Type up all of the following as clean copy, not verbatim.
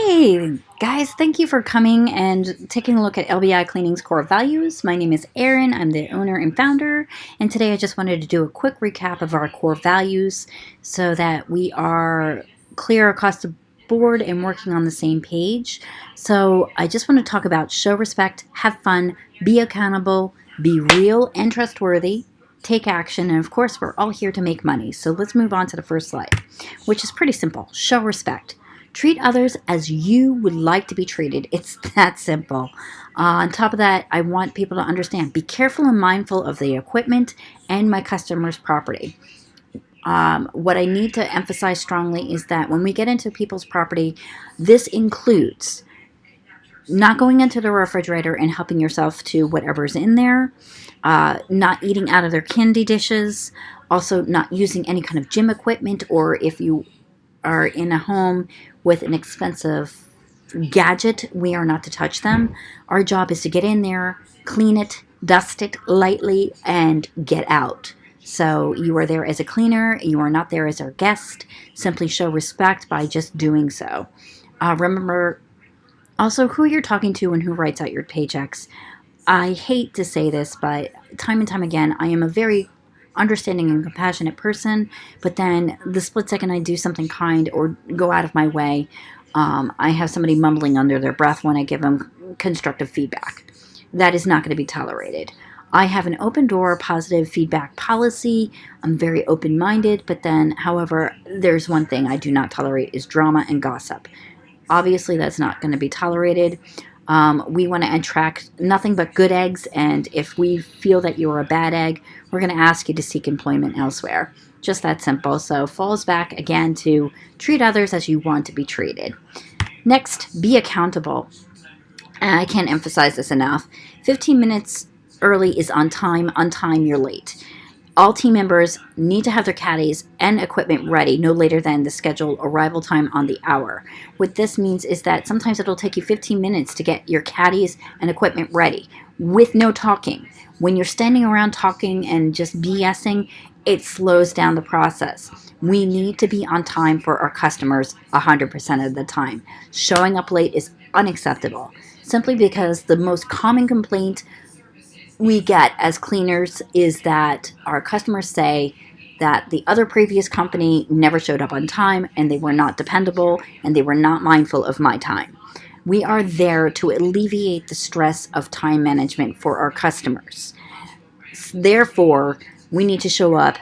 Hey guys, thank you for coming and taking a look at LBI Cleaning's core values. My name is Erin, I'm the owner and founder, and today I just wanted to do a quick recap of our core values so that we are clear across the board and working on the same page. So I just want to talk about show respect, have fun, be accountable, be real and trustworthy, take action, and of course we're all here to make money. So let's move on to the first slide, which is pretty simple. Show respect. Treat others as you would like to be treated. It's that simple. On top of that, I want people to understand, be careful and mindful of the equipment and my customer's property. What I need to emphasize strongly is that when we get into people's property, this includes not going into the refrigerator and helping yourself to whatever's in there, not eating out of their candy dishes, also not using any kind of gym equipment, or if you are in a home with an expensive gadget, we are not to touch them. Our job is to get in there, clean it, dust it lightly, and get out. So you are there as a cleaner, you are not there as our guest. Simply show respect by just doing so. Remember also who you're talking to and who writes out your paychecks. I hate to say this, but time and time again, I am a very understanding and compassionate person, but then the split second I do something kind or go out of my way, I have somebody mumbling under their breath when I give them constructive feedback. That is not going to be tolerated. I have an open door, positive feedback policy. I'm very open-minded, but then, however, there's one thing I do not tolerate is drama and gossip. Obviously, that's not going to be tolerated. We want to attract nothing but good eggs, and if we feel that you're a bad egg, we're going to ask you to seek employment elsewhere. Just that simple. So falls back again to treat others as you want to be treated. Next, be accountable. And I can't emphasize this enough. 15 minutes early is on time you're late. All team members need to have their caddies and equipment ready no later than the scheduled arrival time on the hour. What this means is that sometimes it'll take you 15 minutes to get your caddies and equipment ready with no talking. When you're standing around talking and just BSing, it slows down the process. We need to be on time for our customers 100% of the time. Showing up late is unacceptable, simply because the most common complaint we get as cleaners is that our customers say that the other previous company never showed up on time and they were not dependable and they were not mindful of my time. We are there to alleviate the stress of time management for our customers. Therefore, we need to show up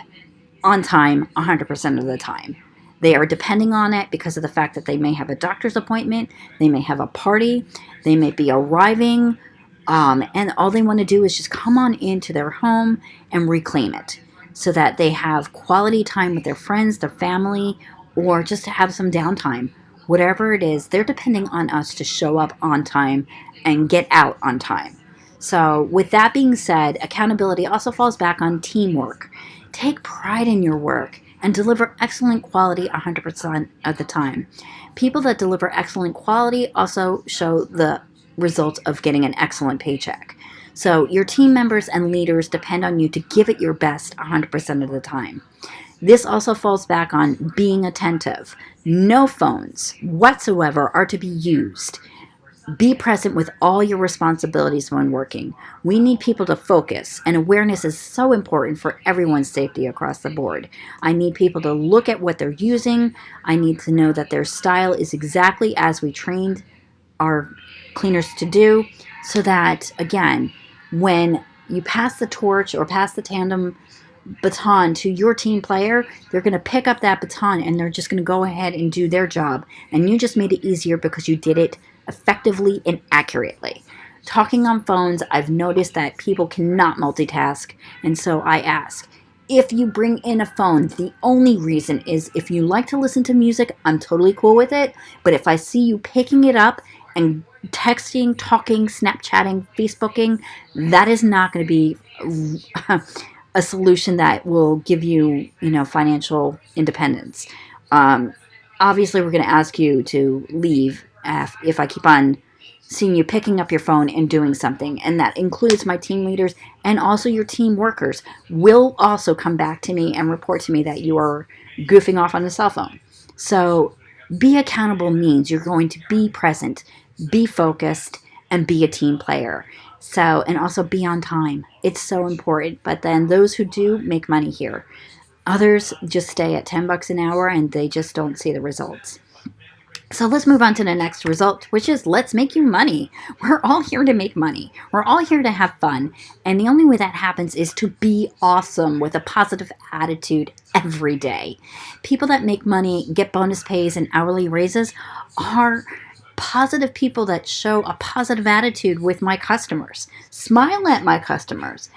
on time 100% of the time. They are depending on it because of the fact that they may have a doctor's appointment, they may have a party, they may be arriving, and all they want to do is just come on into their home and reclaim it so that they have quality time with their friends, their family, or just to have some downtime. Whatever it is, they're depending on us to show up on time and get out on time. So with that being said, accountability also falls back on teamwork. Take pride in your work and deliver excellent quality 100% of the time. People that deliver excellent quality also show the result of getting an excellent paycheck. So your team members and leaders depend on you to give it your best 100% of the time. This also falls back on being attentive. No phones whatsoever are to be used. Be present with all your responsibilities when working. We need people to focus, and awareness is so important for everyone's safety across the board. I need people to look at what they're using. I need to know that their style is exactly as we trained our cleaners to do, so that, again, when you pass the torch or pass the tandem baton to your team player, they're going to pick up that baton and they're just going to go ahead and do their job, and you just made it easier because you did it effectively and accurately. Talking on phones, I've noticed that people cannot multitask, and so I ask, if you bring in a phone, the only reason is if you like to listen to music, I'm totally cool with it, but if I see you picking it up and texting, talking, Snapchatting, Facebooking, that is not going to be a solution that will give you, financial independence. Obviously, we're going to ask you to leave if I keep on seeing you picking up your phone and doing something, and that includes my team leaders and also your team workers will also come back to me and report to me that you are goofing off on the cell phone. So Be accountable means you're going to be present, be focused, and be a team player. So, and also be on time. It's so important. But then those who do make money here, others just stay at $10 an hour and they just don't see the results. So let's move on to the next result, which is let's make you money. We're all here to make money. We're all here to have fun. And the only way that happens is to be awesome with a positive attitude every day. People that make money, get bonus pays and hourly raises are positive people that show a positive attitude with my customers. Smile at my customers.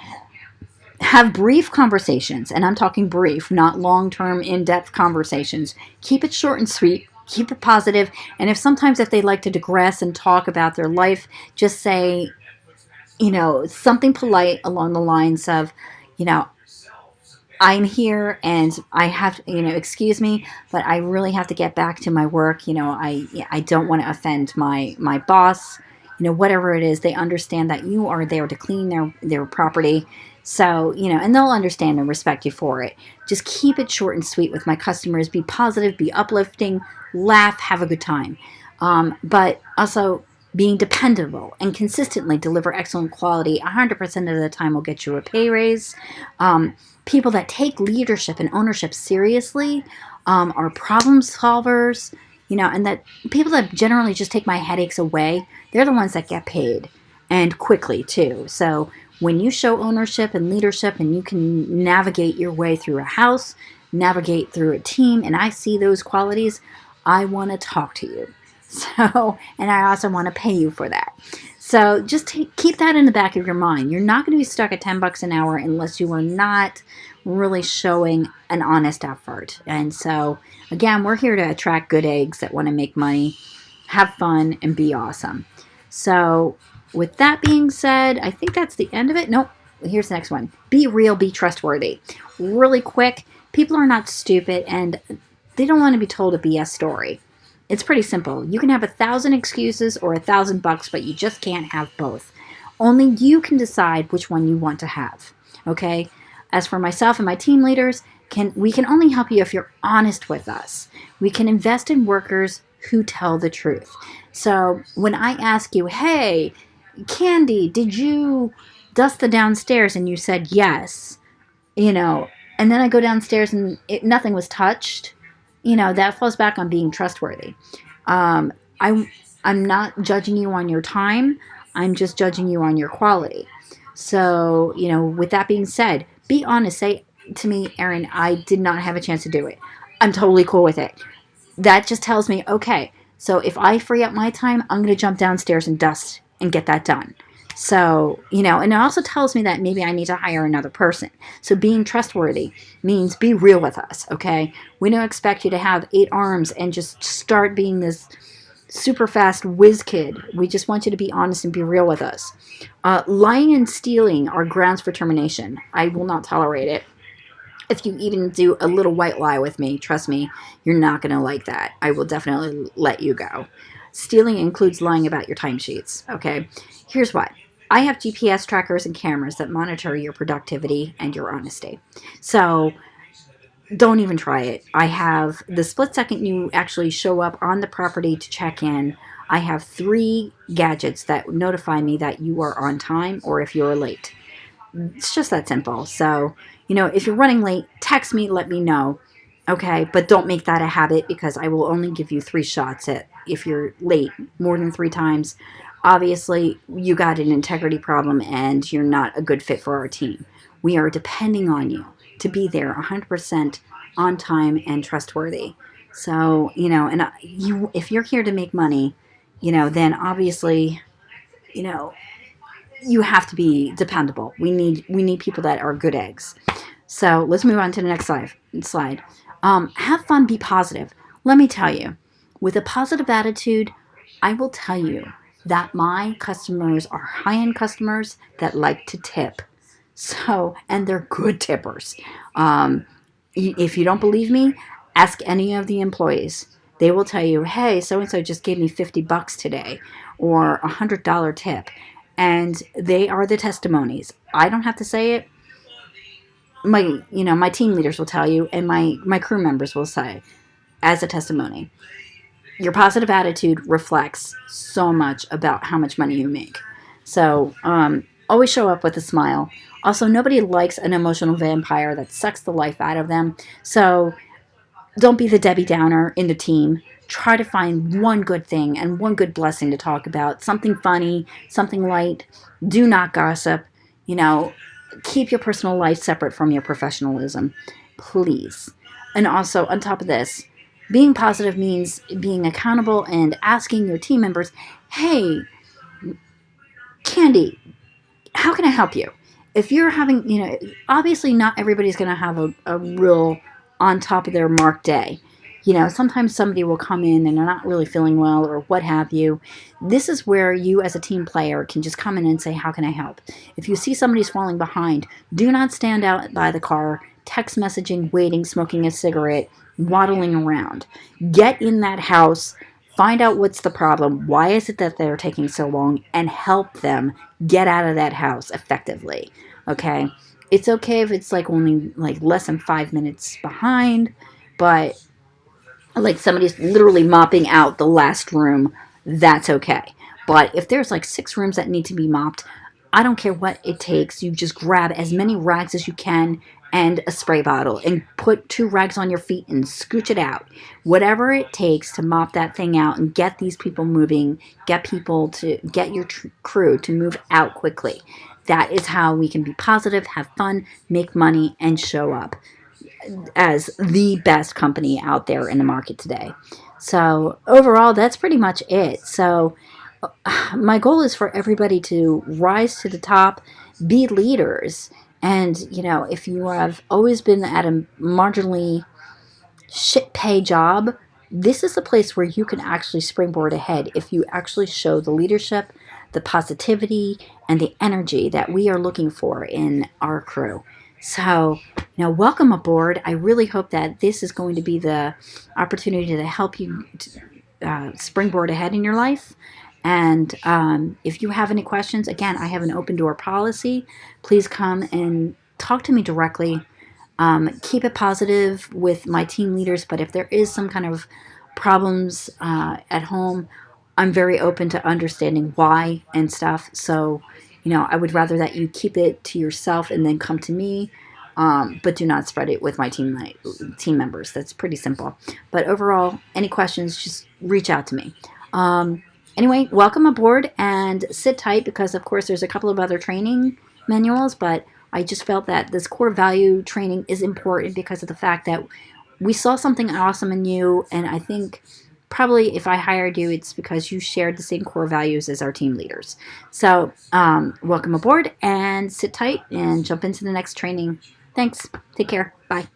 Have brief conversations, and I'm talking brief, not long-term, in-depth conversations. Keep it short and sweet. Keep it positive. And if they like to digress and talk about their life, just say, something polite along the lines of, you know, I'm here and I have, excuse me, but I really have to get back to my work. I don't want to offend my boss. Whatever it is, they understand that you are there to clean their property. So, and they'll understand and respect you for it. Just keep it short and sweet with my customers. Be positive, be uplifting, laugh, have a good time. But also being dependable and consistently deliver excellent quality 100% of the time will get you a pay raise. People that take leadership and ownership seriously are problem solvers, and that people that generally just take my headaches away, they're the ones that get paid, and quickly too. So when you show ownership and leadership and you can navigate your way through a house, navigate through a team, and I see those qualities, I want to talk to you. So, and I also want to pay you for that. So just keep that in the back of your mind. You're not going to be stuck at $10 an hour unless you are not really showing an honest effort. And so, again, we're here to attract good eggs that want to make money, have fun, and be awesome. So with that being said, I think that's the end of it. Nope. Here's the next one. Be real, be trustworthy. Really quick, people are not stupid and they don't want to be told a BS story. It's pretty simple. You can have 1,000 excuses or $1,000, but you just can't have both. Only you can decide which one you want to have. Okay? As for myself and my team leaders, we can only help you if you're honest with us. We can invest in workers who tell the truth. So when I ask you, hey, Candy, did you dust the downstairs? And you said yes, and then I go downstairs and nothing was touched. That falls back on being trustworthy. I'm not judging you on your time. I'm just judging you on your quality. So, with that being said, be honest. Say to me, Erin, I did not have a chance to do it. I'm totally cool with it. That just tells me, okay, so if I free up my time, I'm going to jump downstairs and dust and get that done. So, and it also tells me that maybe I need to hire another person. So being trustworthy means be real with us, okay? We don't expect you to have 8 arms and just start being this super fast whiz kid. We just want you to be honest and be real with us. Lying and stealing are grounds for termination. I will not tolerate it. If you even do a little white lie with me, trust me, you're not going to like that. I will definitely let you go. Stealing includes lying about your timesheets, okay? Here's why. I have GPS trackers and cameras that monitor your productivity and your honesty. So don't even try it. I have the split second you actually show up on the property to check in, I have 3 gadgets that notify me that you are on time or if you're late. It's just that simple. So, if you're running late, text me, let me know. Okay, but don't make that a habit because I will only give you 3 shots at if you're late more than 3 times. Obviously, you got an integrity problem and you're not a good fit for our team. We are depending on you to be there 100% on time and trustworthy. So, if you're here to make money, then obviously, you have to be dependable. We need people that are good eggs. So let's move on to the next slide. Have fun, be positive. Let me tell you, with a positive attitude, I will tell you that my customers are high-end customers that like to tip. So, and they're good tippers. If you don't believe me, ask any of the employees. They will tell you, hey, so-and-so just gave me $50 today or $100 tip. And they are the testimonies. I don't have to say it. My team leaders will tell you, and my crew members will say as a testimony. your positive attitude reflects so much about how much money you make. So always show up with a smile. Also, nobody likes an emotional vampire that sucks the life out of them. So don't be the Debbie Downer in the team. Try to find one good thing and one good blessing to talk about. Something funny, something light. Do not gossip. You know, keep your personal life separate from your professionalism, please. And also, on top of this, being positive means being accountable and asking your team members, hey, Candy, how can I help you? If you're having, obviously not everybody's going to have a real on top of their mark day. Sometimes somebody will come in and they're not really feeling well or what have you. This is where you as a team player can just come in and say, how can I help? If you see somebody's falling behind, do not stand out by the car, text messaging, waiting, smoking a cigarette, waddling around. Get in that house, find out what's the problem, why is it that they're taking so long, and help them get out of that house effectively. Okay? It's okay if it's only less than 5 minutes behind, but somebody's literally mopping out the last room, that's okay. But if there's 6 rooms that need to be mopped, I don't care what it takes. You just grab as many rags as you can and a spray bottle and put 2 rags on your feet and scooch it out. Whatever it takes to mop that thing out and get these people moving, get your crew to move out quickly. That is how we can be positive, have fun, make money, and show up as the best company out there in the market today. So overall, that's pretty much it. So my goal is for everybody to rise to the top, be leaders. And, if you have always been at a marginally shit pay job, this is the place where you can actually springboard ahead if you actually show the leadership, the positivity, and the energy that we are looking for in our crew. So, welcome aboard. I really hope that this is going to be the opportunity to help you springboard ahead in your life. And if you have any questions, again, I have an open door policy. Please come and talk to me directly. Keep it positive with my team leaders, but if there is some kind of problems at home, I'm very open to understanding why and stuff. So, I would rather that you keep it to yourself and then come to me, but do not spread it with my team members. That's pretty simple. But overall, any questions, just reach out to me. Anyway, welcome aboard and sit tight because, of course, there's a couple of other training manuals, but I just felt that this core value training is important because of the fact that we saw something awesome in you, and I think probably if I hired you, it's because you shared the same core values as our team leaders. So welcome aboard and sit tight and jump into the next training. Thanks. Take care. Bye.